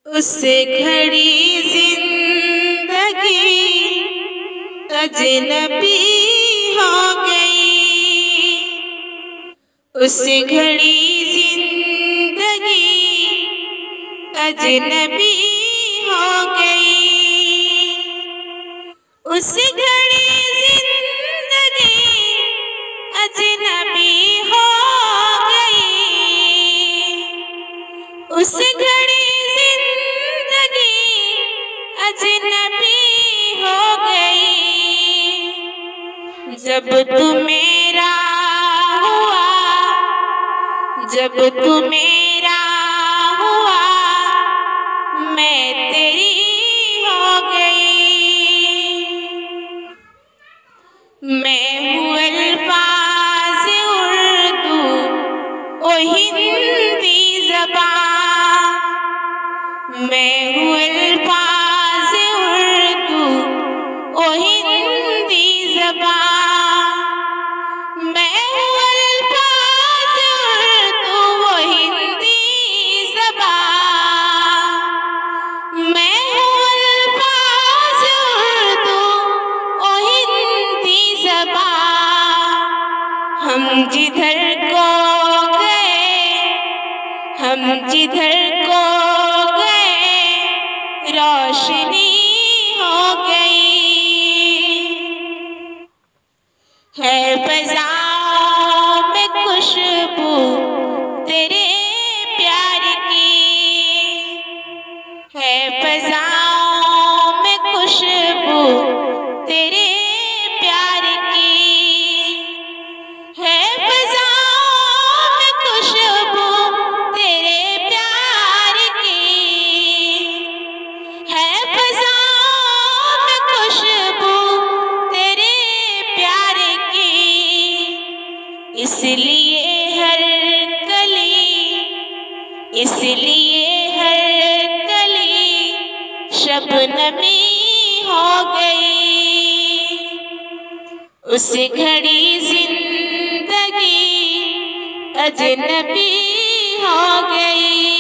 उस घड़ी जिंदगी अजनबी हो गई। उस घड़ी जिंदगी अजनबी हो गई। उस घड़ी जिंदगी अजनबी हो गई। उस घड़ी अजनबी हो गई। जब तू मेरा हुआ, जब तू मेरा हुआ, मैं तेरी हो गई। मैं हूँ अल्फाज़ उर्दू ओ हिंदी ज़बान। मैं हूँ अल्फाज़ उर्दू ओ हिंदी ज़बान। मैं हूँ अल्फाज़ उर्दू ओ हिंदी ज़बान। मैं हूँ अल्फाज़ उर्दू ओ हिंदी ज़बान। हम जिधर को गए, हम जिधर को रोशनी हो गई। है फ़ज़ाओं में खुशबू तेरे प्यार की। है फ़ज़ाओं में खुशबू तेरे प्यार की। है फ़ज़ाओं में खुशबू तेरे प्यार की। है फ़ज़ाओं में खुशबू तेरे प्यार की। इसलिए हर कली, इसलिए हर कली शबनमी हो गई। उस घड़ी जिंदगी अजनबी हो गई।